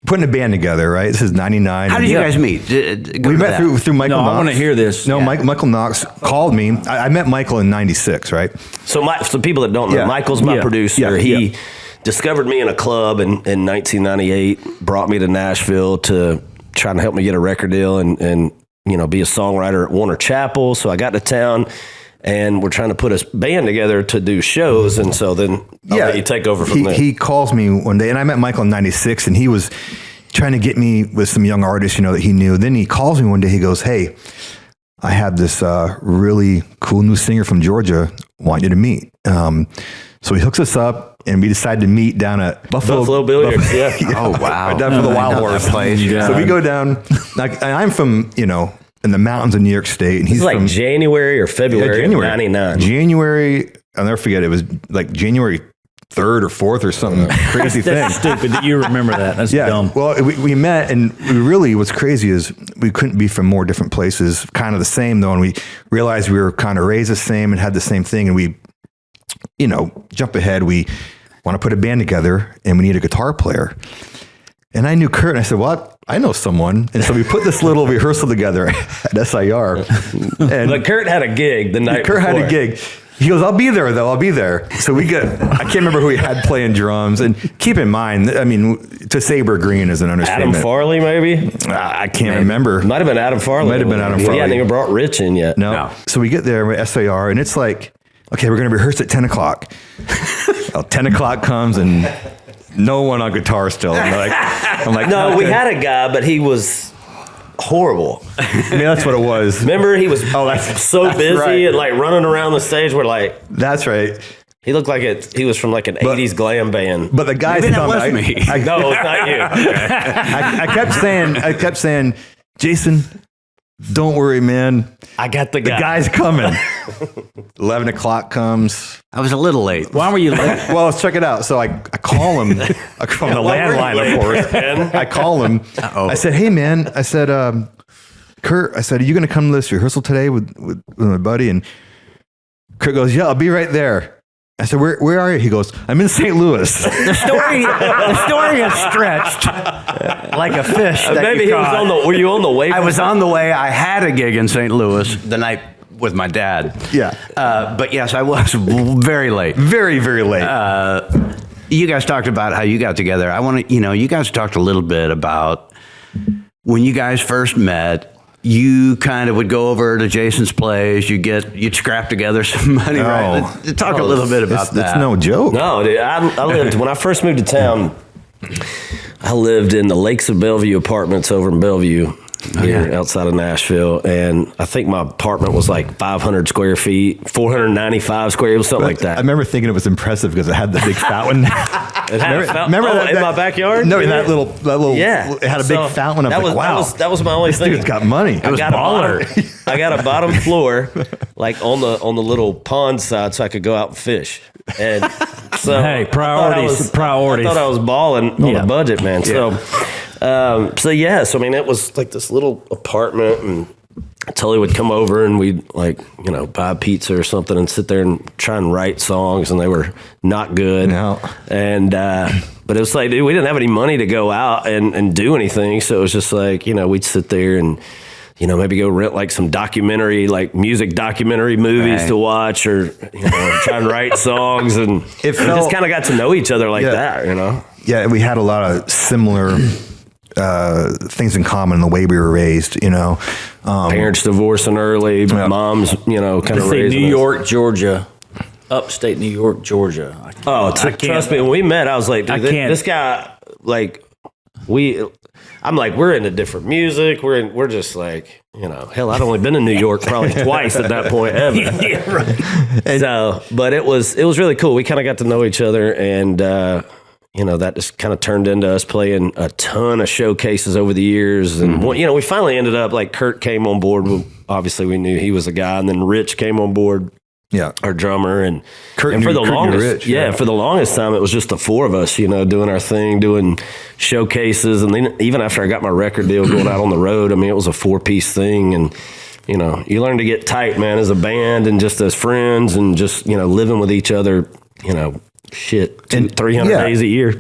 putting a band together, right? This is 99. How did you guys meet? We met through Michael Knox. I want to hear this. No, Michael Knox called me. I met Michael in 96, right? So for people that don't know, Michael's my producer. He discovered me in a club in 1998, brought me to Nashville to try and help me get a record deal and be a songwriter at Warner Chapel. So I got to town, and we're trying to put a band together to do shows. And so then I'll let you take over from there. He calls me one day, and I met Michael in 96, and he was trying to get me with some young artists, that he knew. Then he calls me one day. He goes, "Hey, I have this really cool new singer from Georgia. Want you to meet." So he hooks us up, and we decided to meet down at Buffalo Billiards. Oh, wow. Down for the Wild Horse place. Yeah. So we go down. And I'm from, in the mountains of New York State, and he's like from January or February of 99. January, I'll never forget. It was like January 3rd or 4th or something crazy thing. That's stupid that you remember that. That's dumb. Well, we met, and what's crazy is we couldn't be from more different places, kind of the same though, and we realized we were kind of raised the same and had the same thing, and we, jump ahead, we want to put a band together, and we need a guitar player. And I knew Kurt, and I said, well, I know someone. And so we put this little rehearsal together at SIR. But Kurt had a gig the night before. Kurt had a gig. He goes, I'll be there, though. I'll be there. So I can't remember who we had playing drums. And keep in mind, to Saber Green is an understatement. Adam Farley, maybe? I can't remember. Might have been Adam Farley. Might have been Adam Farley. He hadn't even brought Rich in yet. No. So we get there with SIR, and it's like, okay, we're going to rehearse at 10 o'clock. 10 o'clock comes, and no one on guitar still. I'm like, no, we had a guy, but he was horrible. That's what it was. Remember, he was so busy right. and running around the stage. We're like, that's right. He looked like he was from an 80s glam band. But the guys that was me. No, it's not you. I kept saying, Jason, don't worry, man. I got the guy. The guy's coming. 11 o'clock comes. I was a little late. Why were you late? Well, let's check it out. So I call him from the landline, of course. I call him. I said, hey, man. I said, Kurt, are you going to come to this rehearsal today with my buddy? And Kurt goes, yeah, I'll be right there. I said, where are you? He goes, I'm in St. Louis. The story is stretched like a fish that Maybe you he caught. were you on the way? I was on the way. I had a gig in St. Louis the night with my dad. Yeah. But yes, I was very late. Very, very late. You guys talked about how you got together. I want to, you guys talked a little bit about when you guys first met. You kind of would go over to Jason's place. You'd scrap together some money, right? Talk a little bit about that. It's no joke. No, dude, I lived, when I first moved to town, I lived in the Lakes of Bellevue apartments over in Bellevue here outside of Nashville. And I think my apartment was like 500 square feet, 495 square, it was something like that. I remember thinking it was impressive because it had the big fountain. It had remember that, in my backyard? No, in that little, it had a big fountain. I was like, wow. That was my only thing. This dude's got money. I got a bottom floor, like on the little pond side, so I could go out and fish. And so, hey, priorities. I thought I was balling on the budget, man. Yeah. So it was like this little apartment, and Tully would come over, and we'd buy pizza or something and sit there and try and write songs, and they were not good. No. And but it was like, dude, we didn't have any money to go out and do anything, so it was just like, we'd sit there and maybe go rent like some music documentary movies to watch, or try and write songs, and we just kind of got to know each other like that. Yeah, we had a lot of similar things in common in the way we were raised. Parents divorcing early, moms, kind of raising New York, Georgia. Upstate New York, Georgia. Trust me, when we met, I was like, dude, this guy, I'm like, we're into different music. We're just like, hell, I'd only been in New York probably twice at that point ever. Yeah, right. So, but it was really cool. We kind of got to know each other, and that just kind of turned into us playing a ton of showcases over the years. And we finally ended up, like, Kurt came on board. Obviously, we knew he was a guy, and then Rich came on board. Yeah, our drummer, and for the longest time, it was just the four of us, doing our thing, doing showcases, and then even after I got my record deal, going out on the road, it was a 4-piece thing, and you learn to get tight, man, as a band and just as friends, and just living with each other, 300 days a year.